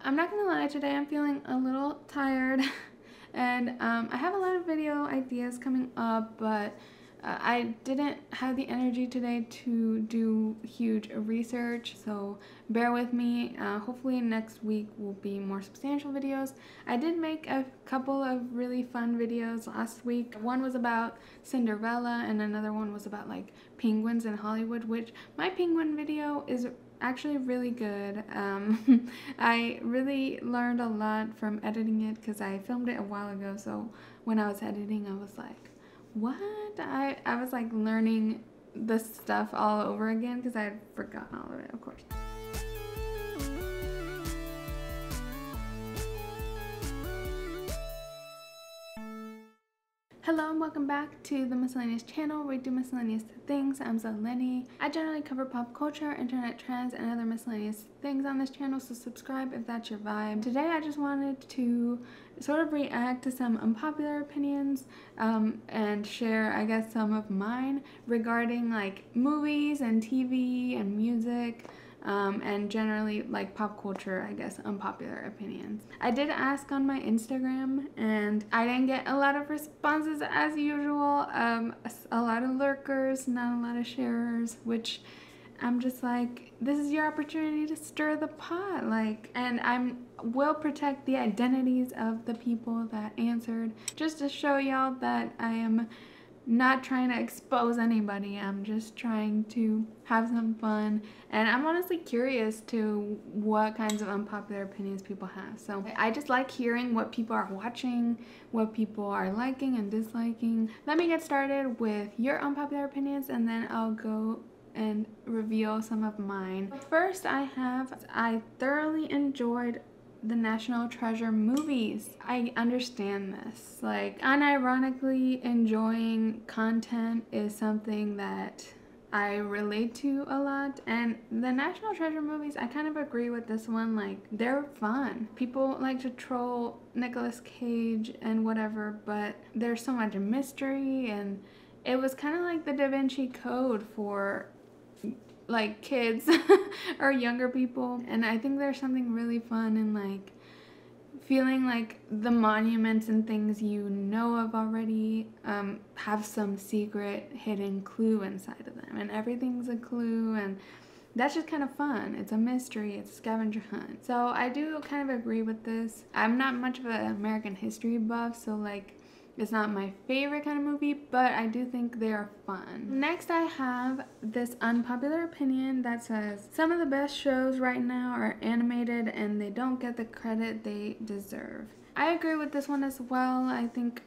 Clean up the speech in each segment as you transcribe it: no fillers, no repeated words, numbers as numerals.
I'm not gonna lie, today I'm feeling a little tired and I have a lot of video ideas coming up, but I didn't have the energy today to do huge research, so bear with me. Hopefully next week will be more substantial videos. I did make a couple of really fun videos last week. One was about Cinderella and another one was about like penguins in Hollywood, which my penguin video is actually really good. I really learned a lot from editing it because I filmed it a while ago, so when I was editing I was like, what? I was like learning the stuff all over again because I had forgotten all of it, of course. Hello and welcome back to the Miscellaneous channel where we do miscellaneous things. I'm Zeleny. I generally cover pop culture, internet trends, and other miscellaneous things on this channel, so subscribe if that's your vibe. Today I just wanted to sort of react to some unpopular opinions and share, I guess, some of mine regarding like movies and TV and music. And generally like pop culture, I guess, unpopular opinions. I did ask on my Instagram and I didn't get a lot of responses as usual. A lot of lurkers, not a lot of sharers, which I'm just like, this is your opportunity to stir the pot, like, and will protect the identities of the people that answered, just to show y'all that I am not trying to expose anybody. I'm just trying to have some fun, and I'm honestly curious to what kinds of unpopular opinions people have. So I just like hearing what people are watching, what people are liking and disliking. Let me get started with your unpopular opinions and then I'll go and reveal some of mine. First, I thoroughly enjoyed the National Treasure movies. I understand this. Like, unironically enjoying content is something that I relate to a lot, and the National Treasure movies, I kind of agree with this one. Like, they're fun. People like to troll Nicolas Cage and whatever, but there's so much mystery, and it was kind of like the Da Vinci Code for like kids or younger people, and I think there's something really fun in like feeling like the monuments and things you know of already have some secret hidden clue inside of them, and everything's a clue, and that's just kind of fun. It's a mystery, it's a scavenger hunt. So I do kind of agree with this. I'm not much of an American history buff, so like it's not my favorite kind of movie, but I do think they are fun. Next, I have this unpopular opinion that says some of the best shows right now are animated and they don't get the credit they deserve. I agree with this one as well. I think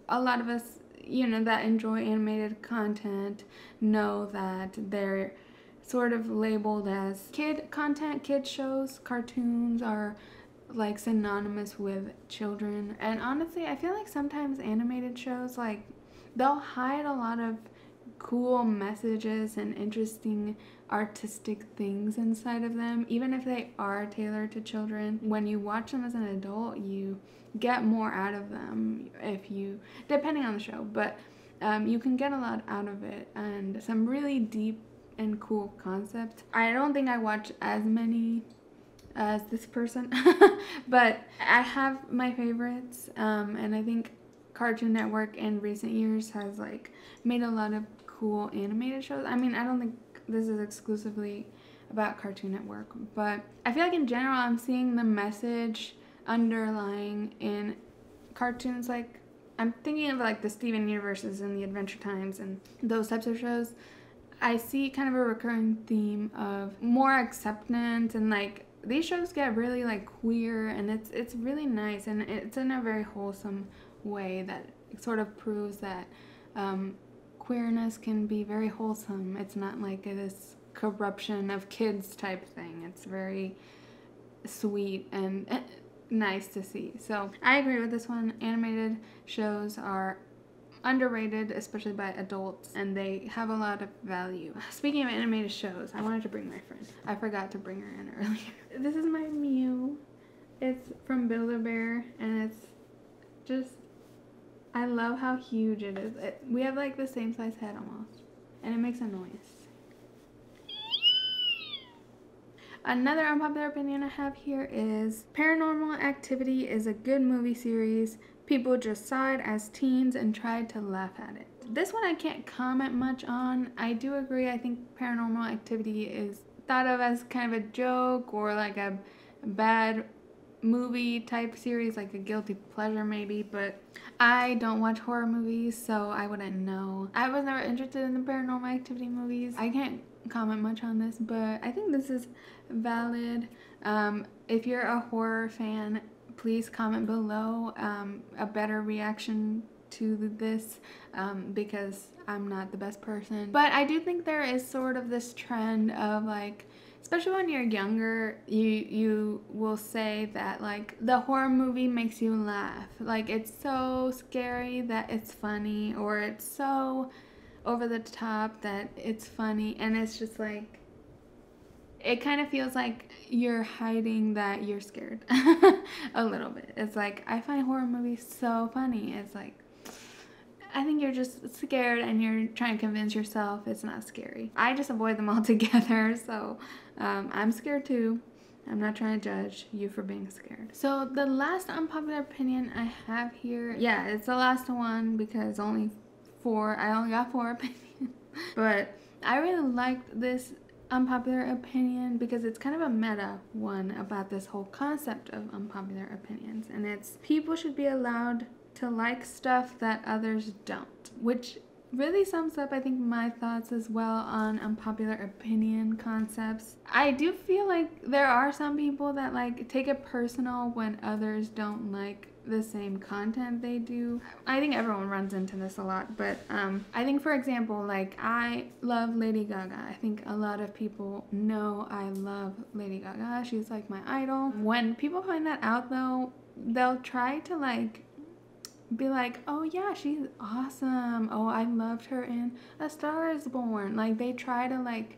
a lot of us, you know, that enjoy animated content know that they're sort of labeled as kid content, kid shows. Cartoons are like synonymous with children, and honestly I feel like sometimes animated shows, like, they'll hide a lot of cool messages and interesting artistic things inside of them, even if they are tailored to children. When you watch them as an adult, you get more out of them, if you, depending on the show, but you can get a lot out of it and some really deep and cool concepts. I don't think I watch as many as this person but I have my favorites, and I think Cartoon Network in recent years has like made a lot of cool animated shows. I mean, I don't think this is exclusively about Cartoon Network, but I feel like in general I'm seeing the message underlying in cartoons. Like, I'm thinking of like the Steven Universes and the Adventure Times and those types of shows. I see kind of a recurring theme of more acceptance, and like these shows get really like queer, and it's really nice, and it's in a very wholesome way that sort of proves that queerness can be very wholesome. It's not like this corruption of kids type thing. It's very sweet and nice to see. So I agree with this one. Animated shows are underrated, especially by adults, and they have a lot of value. Speaking of animated shows, I wanted to bring my friend. I forgot to bring her in earlier. This is my Mew. It's from Build-A-Bear, and it's just, I love how huge it is. We have like the same size head almost, and it makes a noise. Another unpopular opinion I have here is Paranormal Activity is a good movie series. People just saw it as teens and tried to laugh at it. This one I can't comment much on. I do agree. I think Paranormal Activity is thought of as kind of a joke or like a bad movie type series, like a guilty pleasure maybe, but I don't watch horror movies, so I wouldn't know. I was never interested in the Paranormal Activity movies. I can't comment much on this, but I think this is valid. If you're a horror fan, please comment below a better reaction to this, because I'm not the best person. But I do think there is sort of this trend of like, especially when you're younger, you will say that like the horror movie makes you laugh. Like it's so scary that it's funny, or it's so over the top that it's funny, and it's just like, it kind of feels like you're hiding that you're scared a little bit. It's like, I find horror movies so funny. It's like, I think you're just scared and you're trying to convince yourself it's not scary. I just avoid them altogether, so I'm scared too. I'm not trying to judge you for being scared. So the last unpopular opinion I have here, yeah, it's the last one because I only got 4 opinions. But I really liked this unpopular opinion because it's kind of a meta one about this whole concept of unpopular opinions, and it's people should be allowed to like stuff that others don't, which really sums up, I think, my thoughts as well on unpopular opinion concepts. I do feel like there are some people that like take it personal when others don't like the same content they do. I think everyone runs into this a lot, but I think, for example, like I love Lady Gaga. I think a lot of people know I love Lady Gaga. She's like my idol. When people find that out though, they'll try to like be like, oh yeah, she's awesome. Oh, I loved her in A Star Is Born. Like they try to like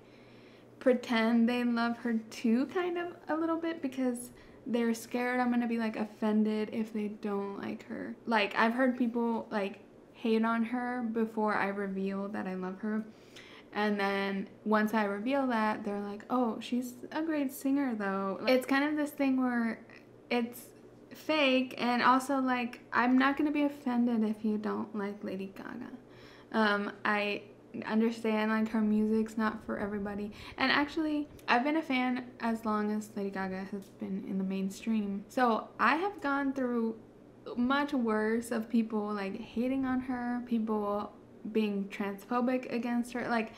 pretend they love her too, kind of a little bit, because they're scared I'm gonna be like offended if they don't like her. Like I've heard people like hate on her before I reveal that I love her, and then once I reveal that, they're like, oh, she's a great singer though. It's kind of this thing where it's fake, and also like I'm not gonna be offended if you don't like Lady Gaga. I understand like her music's not for everybody, and actually I've been a fan as long as Lady Gaga has been in the mainstream, so I have gone through much worse of people like hating on her, people being transphobic against her, like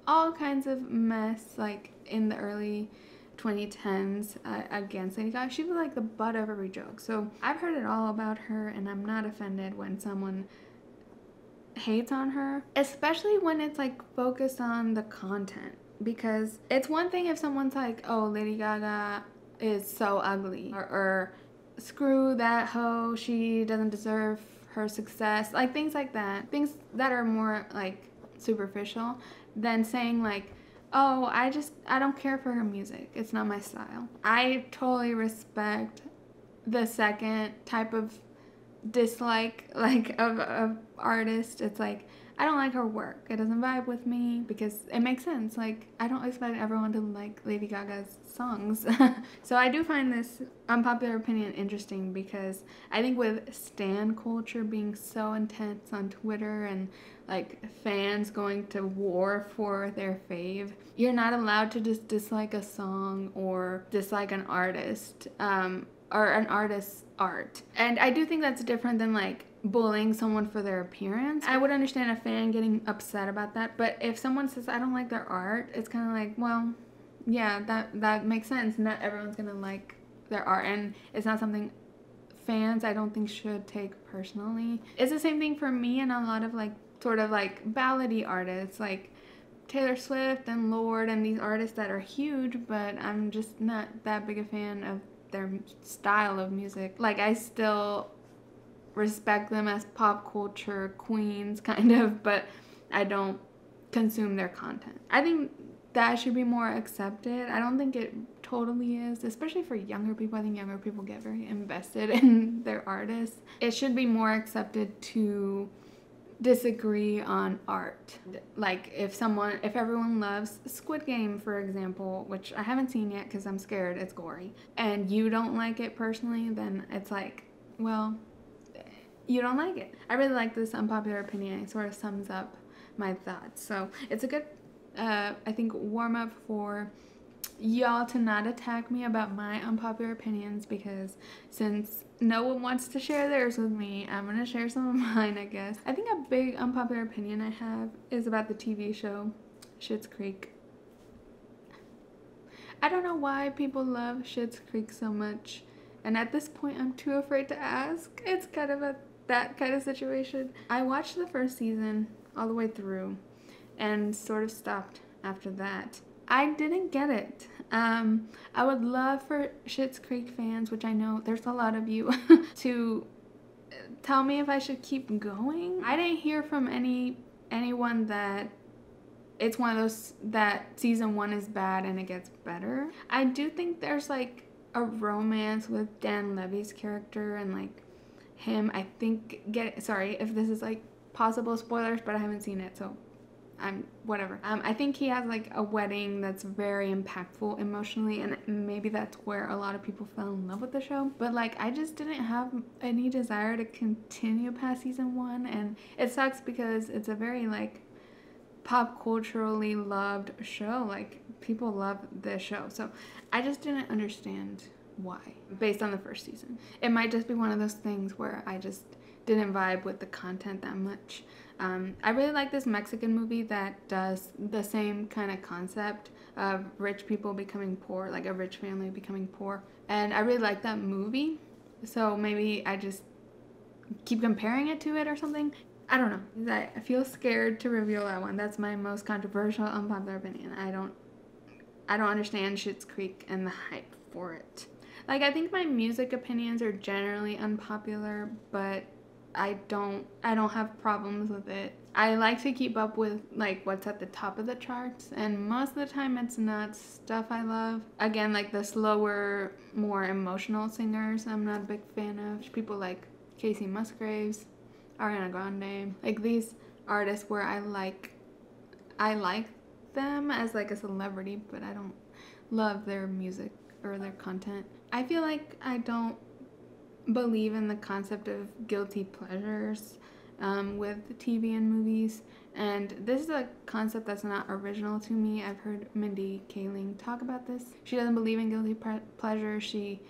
all kinds of mess like in the early 2010s against Lady Gaga. She was like the butt of every joke, so I've heard it all about her, and I'm not offended when someone hates on her, especially when it's like focused on the content, because it's one thing if someone's like, oh, Lady Gaga is so ugly, or screw that hoe, she doesn't deserve her success, like things like that, things that are more like superficial than saying like, oh, I don't care for her music, it's not my style. I totally respect the second type of dislike, like of artist. It's like, I don't like her work, it doesn't vibe with me, because it makes sense. Like I don't expect everyone to like Lady Gaga's songs. So I do find this unpopular opinion interesting, because I think with stan culture being so intense on Twitter and like fans going to war for their fave, you're not allowed to just dislike a song or dislike an artist, or an artist's art. And I do think that's different than like bullying someone for their appearance. I would understand a fan getting upset about that, but if someone says I don't like their art, it's kind of like, well, yeah, that makes sense. Not everyone's gonna like their art, and it's not something fans, I don't think, should take personally. It's the same thing for me and a lot of like sort of like ballady artists like Taylor Swift and Lorde and these artists that are huge, but I'm just not that big a fan of their style of music. Like I still respect them as pop culture queens kind of, but I don't consume their content. I think that should be more accepted. I don't think it totally is, especially for younger people. I think younger people get very invested in their artists. It should be more accepted to disagree on art. Like if everyone loves Squid Game, for example, which I haven't seen yet because I'm scared it's gory, and you don't like it personally, then it's like, well, you don't like it. I really like this unpopular opinion. It sort of sums up my thoughts. So it's a good, I think, warm up for y'all to not attack me about my unpopular opinions, because since no one wants to share theirs with me, I'm gonna share some of mine, I guess. I think a big unpopular opinion I have is about the TV show Schitt's Creek. I don't know why people love Schitt's Creek so much, and at this point I'm too afraid to ask. It's kind of that kind of situation. I watched the first season all the way through and sort of stopped after that. I didn't get it. I would love for Schitt's Creek fans, which I know there's a lot of you, to tell me if I should keep going. I didn't hear from anyone that it's one of those that season 1 is bad and it gets better. I do think there's like a romance with Dan Levy's character and like him. I think sorry if this is like possible spoilers, but I haven't seen it, so whatever. I think he has like a wedding that's very impactful emotionally, and maybe that's where a lot of people fell in love with the show. But like, I just didn't have any desire to continue past season 1, and it sucks because it's a very like pop culturally loved show. Like, people love this show, so I just didn't understand why based on the first season. It might just be one of those things where I just didn't vibe with the content that much. I really like this Mexican movie that does the same kind of concept of rich people becoming poor, like a rich family becoming poor. And I really like that movie. So maybe I just keep comparing it to it or something. I don't know. I feel scared to reveal that one. That's my most controversial, unpopular opinion. I don't understand Schitt's Creek and the hype for it. Like, I think my music opinions are generally unpopular, but I don't have problems with it. I like to keep up with like what's at the top of the charts, and most of the time it's not stuff I love. Again, like the slower, more emotional singers I'm not a big fan of. People like Casey Musgraves, Ariana Grande, like these artists where I like them as like a celebrity, but I don't love their music or their content. I feel like I don't believe in the concept of guilty pleasures with TV and movies, and this is a concept that's not original to me. I've heard Mindy Kaling talk about this. She doesn't believe in guilty pleasure. She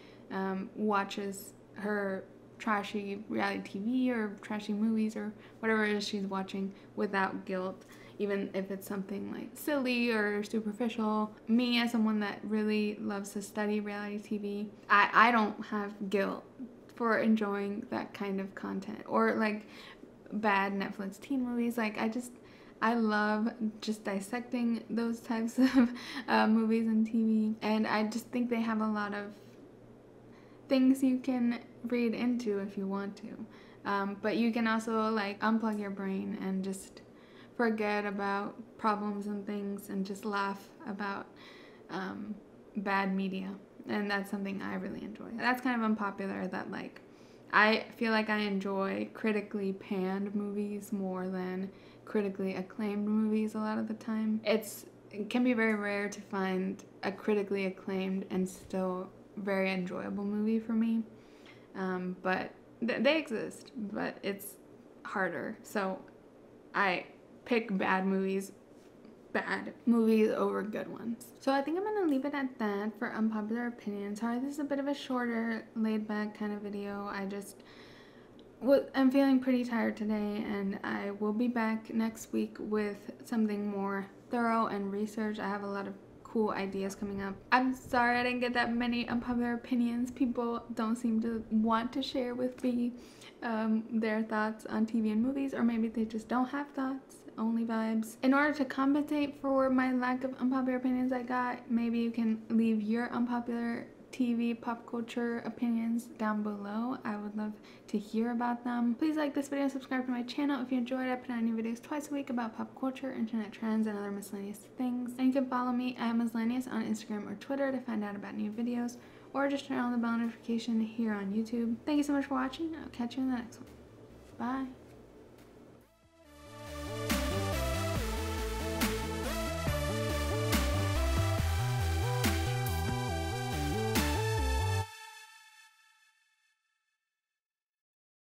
watches her trashy reality TV or trashy movies or whatever it is she's watching without guilt, even if it's something like silly or superficial. Me, as someone that really loves to study reality TV, I don't have guilt for enjoying that kind of content, or like bad Netflix teen movies. Like, I love just dissecting those types of movies and TV, and I just think they have a lot of things you can read into if you want to, but you can also like unplug your brain and just forget about problems and things and just laugh about bad media. And that's something I really enjoy. That's kind of unpopular, that like I feel like I enjoy critically panned movies more than critically acclaimed movies a lot of the time. It can be very rare to find a critically acclaimed and still very enjoyable movie for me. But they exist, but it's harder. So I pick bad movies over good ones. So I think I'm gonna leave it at that for unpopular opinions. Sorry, this is a bit of a shorter, laid back kind of video. I'm feeling pretty tired today, and I will be back next week with something more thorough and research. I have a lot of cool ideas coming up. I'm sorry I didn't get that many unpopular opinions. People don't seem to want to share with me their thoughts on TV and movies, or maybe they just don't have thoughts, only vibes. In order to compensate for my lack of unpopular opinions I got, maybe you can leave your unpopular TV pop culture opinions down below. I would love to hear about them. Please like this video and subscribe to my channel if you enjoyed it. I put out new videos twice a week about pop culture, internet trends, and other miscellaneous things. And you can follow me at Miscellaneous on Instagram or Twitter to find out about new videos, or just turn on the bell notification here on YouTube. Thank you so much for watching. I'll catch you in the next one. Bye.